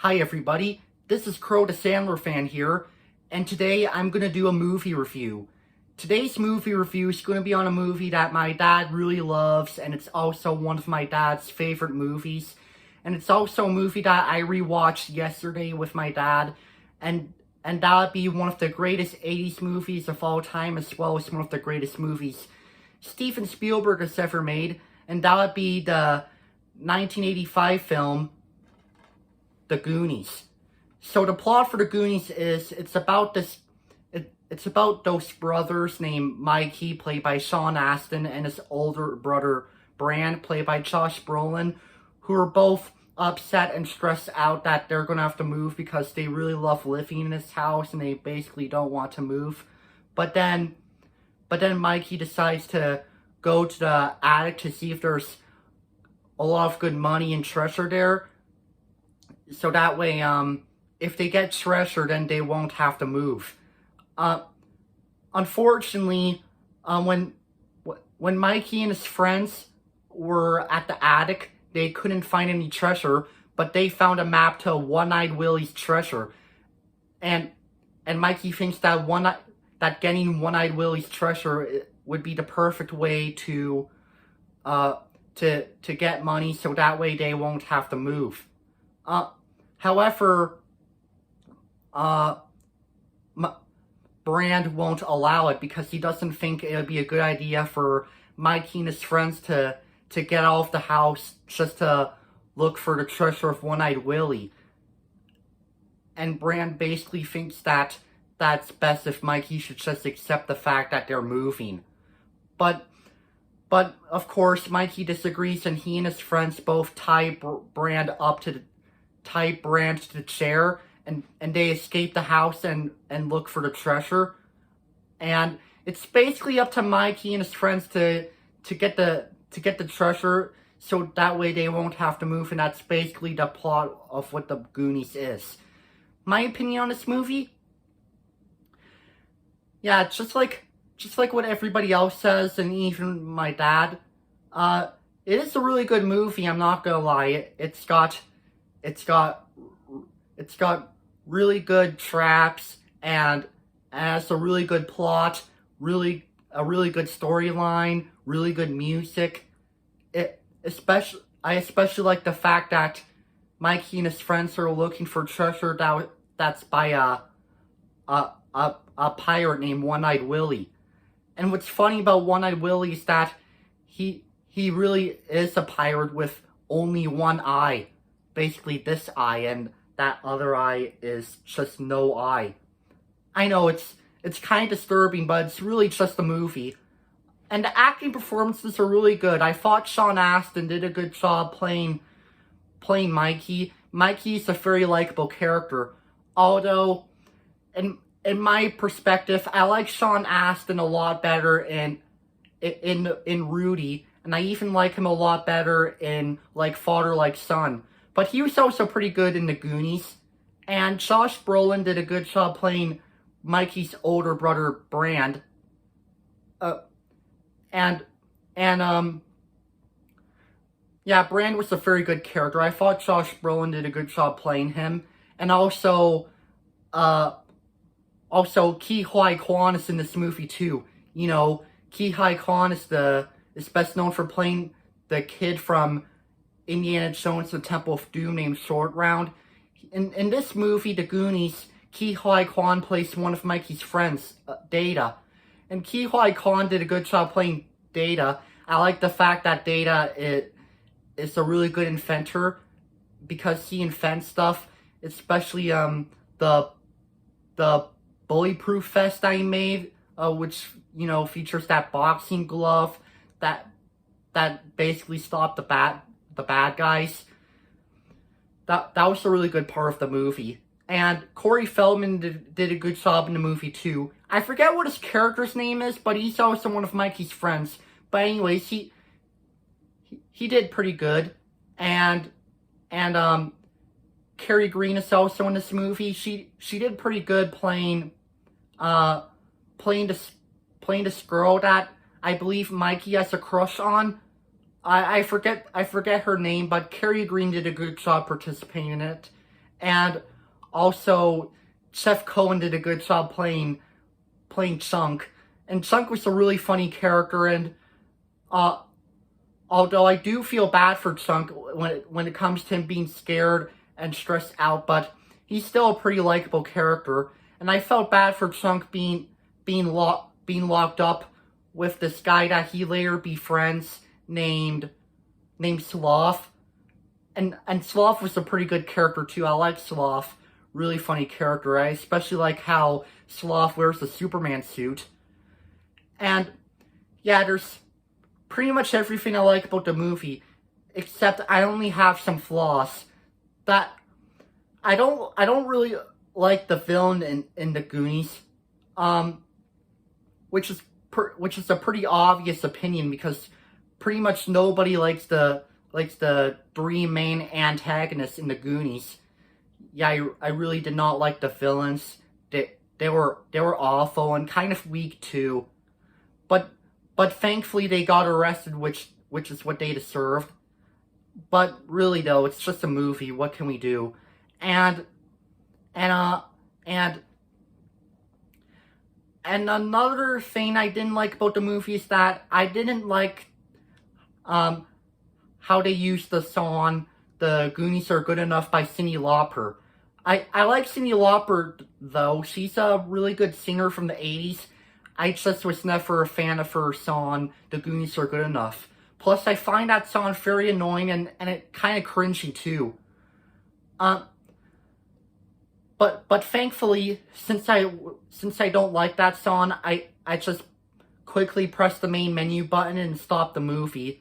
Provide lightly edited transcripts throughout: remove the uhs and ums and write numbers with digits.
Hi everybody, this is Crow the Sandler fan here, and today I'm going to do a movie review. Today's movie review is going to be on a movie that my dad really loves, and it's also one of my dad's favorite movies. And it's also a movie that I rewatched yesterday with my dad, and that would be one of the greatest 80s movies of all time, as well as one of the greatest movies Steven Spielberg has ever made, and that would be the 1985 film The Goonies. So the plot for The Goonies is it's about those brothers named Mikey, played by Sean Astin, and his older brother Brand, played by Josh Brolin, who are both upset and stressed out that they're gonna have to move because they really love living in this house and they basically don't want to move. But then Mikey decides to go to the attic to see if there's a lot of good money and treasure there. So that way, if they get treasure, then they won't have to move. Unfortunately, when Mikey and his friends were at the attic, they couldn't find any treasure, but they found a map to One-Eyed Willie's treasure. And Mikey thinks that getting One-Eyed Willie's treasure would be the perfect way to get money, so that way they won't have to move. However, Brand won't allow it because he doesn't think it would be a good idea for Mikey and his friends to get out of the house just to look for the treasure of One-Eyed Willie. And Brand basically thinks that that's best if Mikey should just accept the fact that they're moving. But of course, Mikey disagrees, and he and his friends both tie Brand to the chair, and they escape the house and look for the treasure. And it's basically up to Mikey and his friends to get the treasure, so that way they won't have to move, and that's basically the plot of what The Goonies is. My opinion on this movie? Yeah, it's just like what everybody else says, and even my dad. It is a really good movie, I'm not gonna lie. It's got really good traps, and has a really good plot, a really good storyline, really good music. I especially like the fact that Mikey and his friends are looking for treasure that's by a pirate named One-Eyed Willie. And what's funny about One-Eyed Willie is that he really is a pirate with only one eye. Basically this eye, and that other eye is just no eye. I know it's kind of disturbing, but it's really just a movie. And the acting performances are really good. I thought Sean Astin did a good job playing Mikey. Mikey's a very likable character. Although, in my perspective, I like Sean Astin a lot better in Rudy, and I even like him a lot better in Like Father Like Son. But he was also pretty good in The Goonies. And Josh Brolin did a good job playing Mikey's older brother, Brand. Yeah, Brand was a very good character. I thought Josh Brolin did a good job playing him. And also Ke Huy Quan is in this movie too. You know, Ke Huy Quan is best known for playing the kid from Indiana Jones and the Temple of Doom named Short Round. In this movie, The Goonies, Ke Huy Quan plays one of Mikey's friends, Data. And Ke Huy Quan did a good job playing Data. I like the fact that Data is a really good inventor because he invents stuff, especially the bulletproof vest that he made, which, you know, features that boxing glove that basically stopped the bad guys. That was a really good part of the movie. And Corey Feldman did a good job in the movie too. I forget what his character's name is, but he's also one of Mikey's friends. But anyways, he did pretty good. And Carrie Green is also in this movie. She did pretty good playing this girl that I believe Mikey has a crush on. I forget her name, but Carrie Green did a good job participating in it. And also, Chef Cohen did a good job playing Chunk. And Chunk was a really funny character, and uh, although I do feel bad for Chunk when it comes to him being scared and stressed out, but he's still a pretty likable character. And I felt bad for Chunk being locked up with this guy that he later befriends named Sloth. And Sloth was a pretty good character too. I like Sloth. Really funny character. I especially like how Sloth wears the Superman suit. And yeah, there's pretty much everything I like about the movie, except I only have some flaws. That I don't really like the villain in the Goonies, which is a pretty obvious opinion because pretty much nobody likes the three main antagonists in the Goonies. Yeah, I really did not like the villains. They were awful and kind of weak too. But thankfully they got arrested, which is what they deserved. But really though, it's just a movie. What can we do? And and and another thing I didn't like about the movie is that I didn't like how they used the song "The Goonies Are Good Enough" by Cyndi Lauper. I like Cyndi Lauper though. She's a really good singer from the 80s. I just was never a fan of her song, "The Goonies Are Good Enough." Plus, I find that song very annoying and it kind of cringy too. But thankfully, since I don't like that song, I just quickly press the main menu button and stop the movie.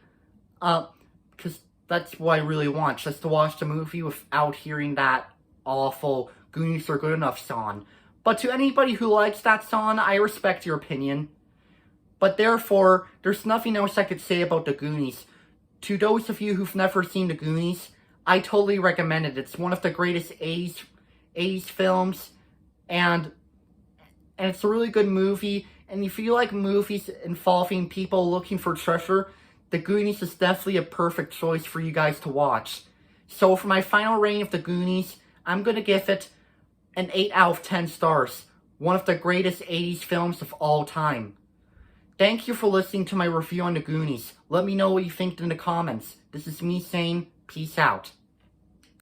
Because that's what I really want, just to watch the movie without hearing that awful "Goonies Are Good Enough" song. But to anybody who likes that song, I respect your opinion. But therefore, there's nothing else I could say about the Goonies. To those of you who've never seen the Goonies, I totally recommend it. It's one of the greatest 80s films, and it's a really good movie. And if you like movies involving people looking for treasure, the Goonies is definitely a perfect choice for you guys to watch. So for my final rating of the Goonies, I'm going to give it an 8 out of 10 stars. One of the greatest 80s films of all time. Thank you for listening to my review on the Goonies. Let me know what you think in the comments. This is me saying peace out.